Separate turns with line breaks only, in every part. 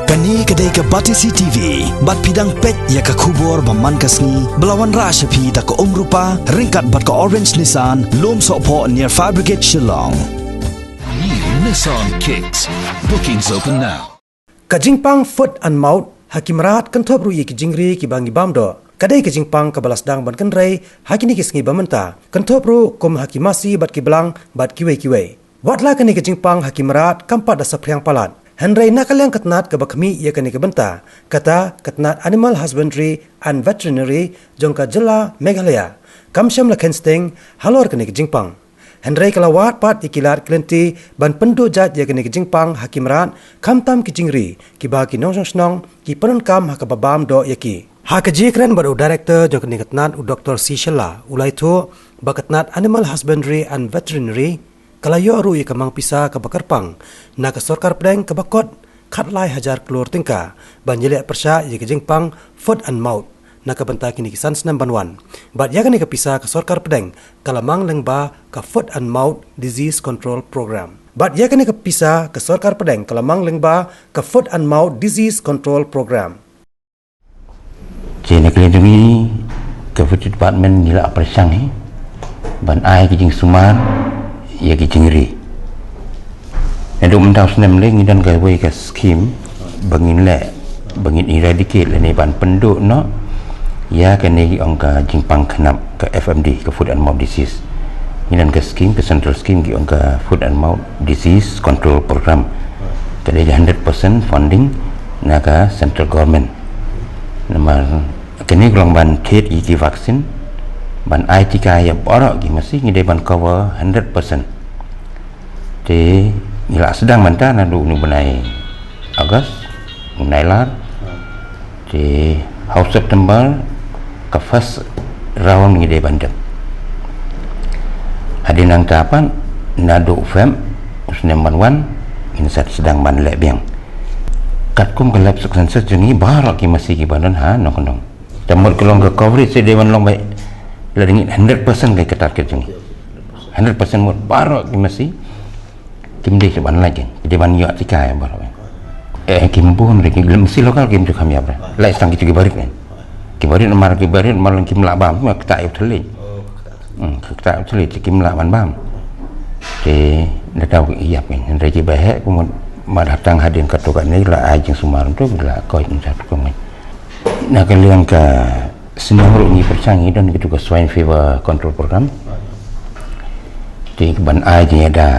Kani kedai ke Batisi TV, bat pidang pet ya ke kubur baman kasni, belawan rasyapi tak ke rupa, ringkat bat ke Orange Nissan, lom sokpo near Fire Brigade Shillong.
New Nissan Kicks. Bookings open now.
Kajingpang foot and mouth, hakim rat kentop ruyi ki jingri ki bangi bamdo. Kadai kajingpang ke balas dang ban kenrai, hakini ki sengi bamenta. Kentop ru kum hakimasi bat ki belang, bat kiwe-kiwe. Watlah kani kajingpang hakim rat kampat da sapriang palat. Henry nakaliang ketnat ke bakmi ia kani ke benta. Kata ketnat Animal Husbandry and Veterinary jongka jela Meghalaya. Kamsyam la kensting halor kani ke jingpang. Henry kalawat pat ikilat klenti ban pendu jat ia kani ke jingpang hakim rat kamtam ki jingri ki bagi nong snong ki penun kam hakababam do yaki. Hakaji kren baru director jongka ni ketnat u Dr. C. Shella ulai tu baketnat Animal Husbandry and Veterinary kalayo ru ia kamang pisa ke bakarpang na ke sorkar pedeng ke bakot khatlai hajar kelur tingka banjele persya ia ke jingpang foot and mouth na ke benta kini kisan senam banwan bat ya kani ke pisa ke sorkar pedeng kalamang lengba ke foot and mouth disease control program bat ya kani ke pisa ke sorkar pedeng kalamang lengba ke foot and mouth disease control program
jene kelindungi ke food department nila persang ni ban ai ke jing sumar ia ki jingri. Nado mentau senam lagi dan gawai ke skim bangin eradicate le ban penduk no ia kena angka jingpang kenap ke FMD ke food and mouth disease. Ngidan ke skim ke central skim ki angka food and mouth disease control program. Kada 100% funding naga central government. Nomor kini gelang ban kit iki vaksin ban ITK ya borak gi masih ngide ban cover 100%. Di nila sedang manta nadu ni benai Ogos, benai lar. Di House September ke first round ngide bandem. Hadinang tapan nadu fem usnem banwan insat sedang ban lebiang. Katkum ke lab sukses jengi barak gi masih gi badan ha nong. Jamur kelong ke coverage dewan long baik ladingin 100% kay ketat kerjeng 100% mut barak masih kim deh seban lagi jadi ban yo tika ya barak kim pun rek mesti lokal kim tu kami apa lai sang gitu gibarit kan gibarit mar kim la bam ma tak teli tak teli kim la ban bam de datau iya kan rek bahe kumut ma datang hadin katokan ni la ai jeng sumarum tu la koi insat kumai nak kalian ke senang ni percanggih dan itu ke swine fever control program di ban aja ada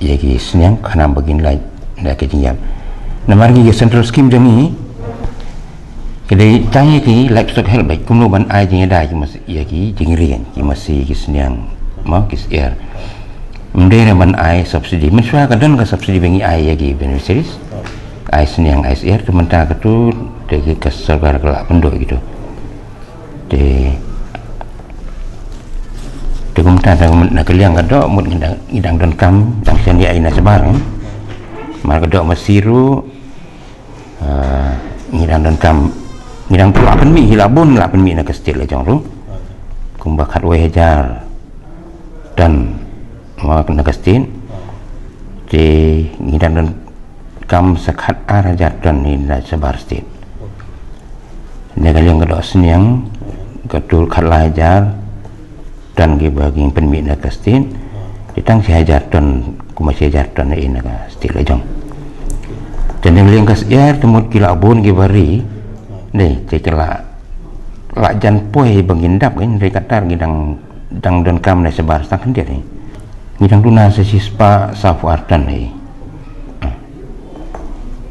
ya ki senang kana begin lai dah ke jinjam namar ki central scheme demi kedai tanya ki livestock health baik kumno ban aja ada ki masih ya ki jingrian ki masih ki senang mau ki air mendera ban ai subsidi mensua kadang ke subsidi bengi ai ya ki beneficiaries ai senang ai air tu mentah tu dari ke sergar kelak penduk gitu de kumta nak keliang kadok mut ngidang don kam dang sian dia ina sebar mar kadok masiru ngidang don kam ngidang tu akan mi hilabun la pen mi nak stil la jong ru kumbakat we hajar dan ma nak stin de ngidang don kam sakat arajat don ni la sebar stil ne kaliang kadok senyang ketul khat lajar dan bagi penmi nak kastin ditang si hajar dan kumasi hajar dan ini nak stil ajong dan yang liang kas air temut kila abun gibari ni cekela lajan poe bangindap kan rekatar gidang dang dan kam na sebar sang dia ni gidang tuna sesispa safu artan ni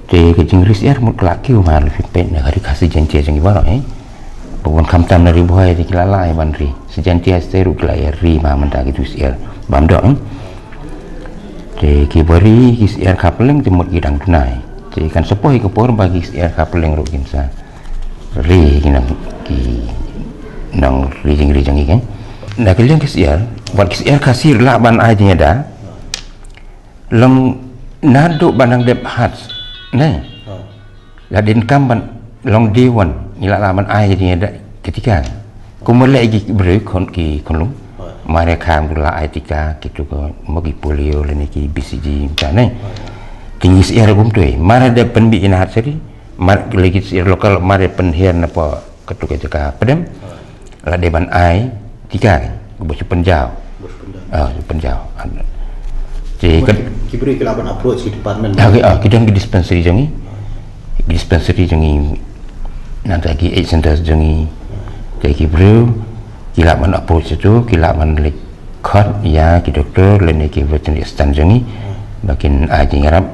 de kecing ris air mut kelaki umar fipet nak hari kasih janji jangi barak bukan kamtam dari buaya di kilalai bandri sejanti asteru kilayar rima mentah gitu siar bamdok de kibari siar kapeling timut gidang tunai jadi kan sepoi kepor bagi siar kapeling rukin sa ri kinang ki nang rijing kan nak kalian kisiar buat kisiar kasir lah ban aja ada long nado banang dep hats nah ladin kamban long dewan ilaman ai ni ada ketika kumulai lagi beri konlum mereka mula ai tika gitu ko mogi polio le ni ki BCG macam ni tinggi siar gum tu mara de penbi ina hatsari mar lagi siar lokal mara penhian apa ketuk jaka pedem la deban ai tiga bos penjau penjau jadi
kibri kelaban approach ke department
kita di dispensary jangi nanti lagi 8 centers jangi kayak kibru kilaban approach itu kilaban lek khot ya ki doktor lene ki veterinary assistant jangi bakin ajing arab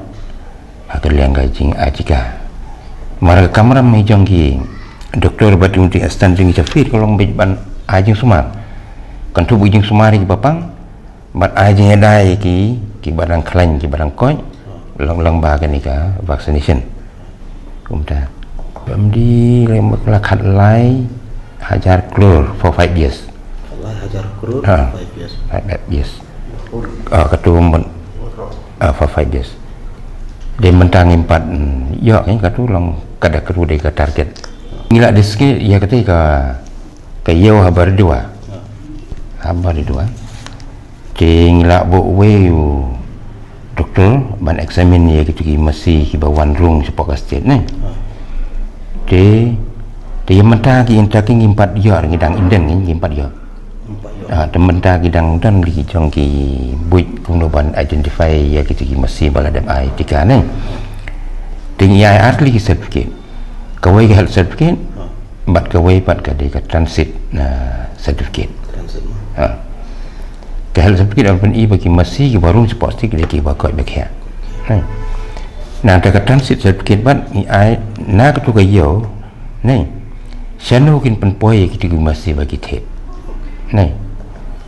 akan liang gajing ajika mara kamera mai jangi doktor veterinary assistant jangi cafir kalau ban ajing sumar kan tu bujing sumari ki bapang bat ajing dai ki barang klan ki barang koi lang bagan ni ka vaccination kumta pemdi lembak lakat lai hajar klor for 5 years
hajar krur 5 years
5 years ketua for 5 years dia mentang 4 ya kan katu lang kada keru dia ke target ngila diski ya ketika ke yo habar dua ngila bo we doktor ban examine ya gitu ki masih ki bawan rung sepak state ni dia mentang ki intaki 4 ya ngidang indeng ni 4 ya temen ta gidang dan li jong ki buit kunoban identify ya gitu masih baladam ai tika ni ting ya atli certificate kawai health certificate bat kawai pat ka de ka transit certificate ke health certificate alpen i bagi masih ki baru support stick de ki bakoi bekya nah ka transit certificate bat ni ai na ka tu ka yo ni sanu kin pen poi ki masih bagi the ni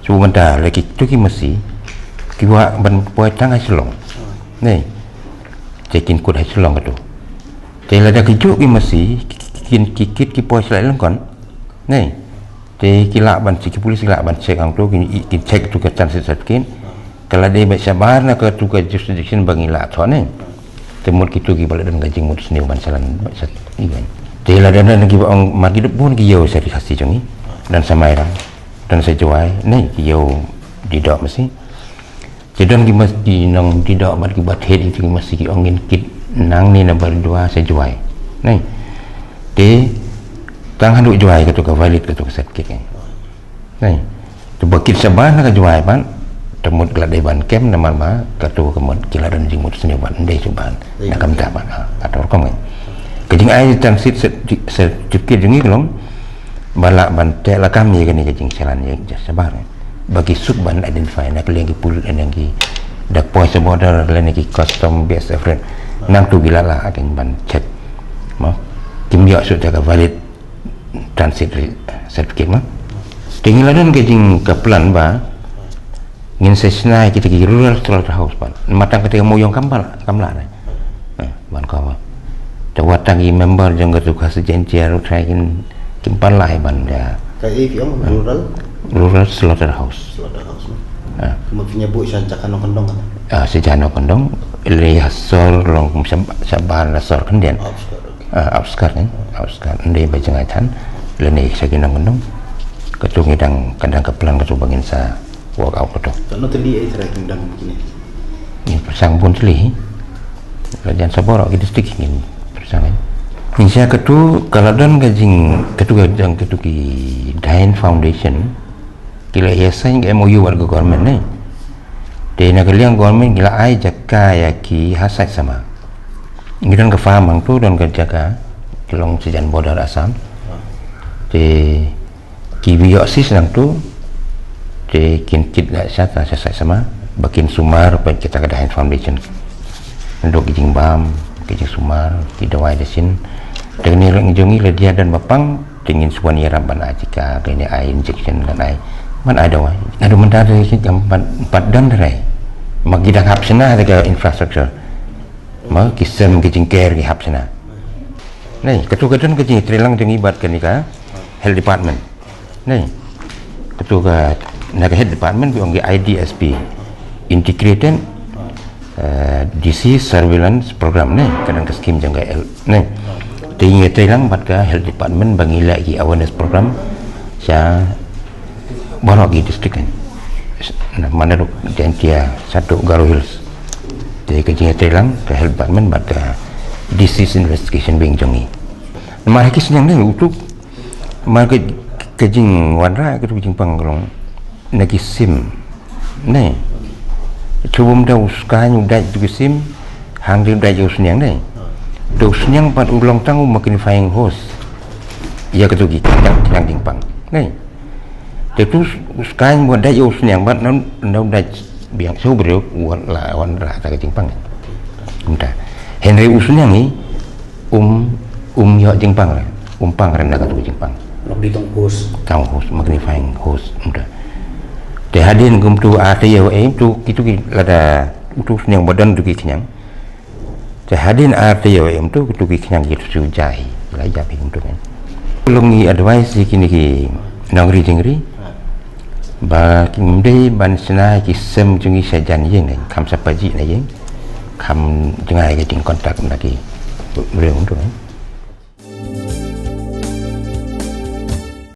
cuma dah lagi tu ki masih kiwa ban poi tang ai selong ni cekin kod ai selong tu tela dah kejuk ki masih kin kikit ki poi selai lengkon ni te kila ban cik polis kila ban cek ang tu ki cek tu ke transit certificate kalau dia baca sabar nak ke tu ke jurisdiction bagi la thon ni temut kitu ki balik dan gajing mut seni ban salan ni kan tela dan lagi bang magi pun ki yo sertifikasi jangi dan samai dan saya jual ni yo tidak mesti jadi ki mesti nang tidak mat ki bat head itu ki mesti ki angin kit nang ni na berdua saya jual ni de tang handuk jual ke tu ka valid ke tu ka certificate ni tu bakit saban ka jual ban temut gladai ban kem nama ma ka tu kemut kiladan jingmut seni ban dei cuban nak kam ta ban atau kom kejing ai transit certificate jengi kelong balak bantai lah kami kan ni kecing jalan yang sabar bagi sub ban identify nak lagi pul lagi dak poi border lagi custom based friend nang tu gila lah akan ban check mah kimia sudah ka valid transit certificate mah tinggal dan kecing ke plan ba ngin sesnai kita ki rural slaughterhouse ban matang ketika moyong kamla ban kawa tawatang i member jang ke tugas sejentia rutrakin kimpan lah ban ya
kayak yang
rural slaughterhouse
punya bu sancakan kondong kan
sejano kondong li hasor long sabar hasor kendian abskar ndai bajang acan lene sakinang kondong ketung idang kadang keplan ketu bangin sa work out ketu
no teli ai tracking dan begini
ni persang pun teli kerjaan sabor kita stick ini persang Insya ketu kalau dan gajing ketu ki Dain Foundation kila yasan ke MOU warga government ni de nak liang government gila ai jaka ya ki hasai sama ngidan ke faham ang tu dan ke jaka kelong sejan border Assam de ki biosis nang tu de kin kit la sata hasai sama bakin sumar pen kita ke Dain Foundation ndok gijing bam gijing sumar ki dawai desin dengan orang jongi le dia dan bapang dingin suan ya ramban ajika kene ai injection dan ai man ada wai ada mentara sini empat dan rai magi dah hap sana ada infrastruktur ma kisem ke jingker ki hap sana nei ketu-ketu ke jing trilang jongi bat ke nika health department nei ketu ka nak health department bi ongi IDSP integrated disease surveillance program nei kadang ke skim jangka nei tinggi telang bat ka health department bangi lagi awareness program sa borok di district kan mana ruk jantia satu Garo Hills jadi kerja telang ke helbat men bat disease investigation beng jongi mari kis yang ni utuk mari kejing wanra ke kejing panglong nagi sim ni cubum dah uskan udah juga sim hang dia udah jauh senyang ni dos senyang pat ulang tang makin flying host ia ketugi yang jingpang ni terus uskan buat dah jauh senyang pat non dah biang so bro wanra tak jingpang entah Henry usunyang ni yo jingpang lah umpang rendah katu jingpang
Nak ditong host.
Tang host magnifying host muda. Te hadin gum tu RTO tu kitu lada utus yang badan tu kinyang. Te hadin RTO tu kitu kinyang gitu sujai. Laja ping tu kan. Longi advice kini ki nangri jingri. Ba kimde ban sena ki sem jungi sajan yeng kam sapaji na yeng. Kam jengai ke ting kontak lagi. Beliau tu kan.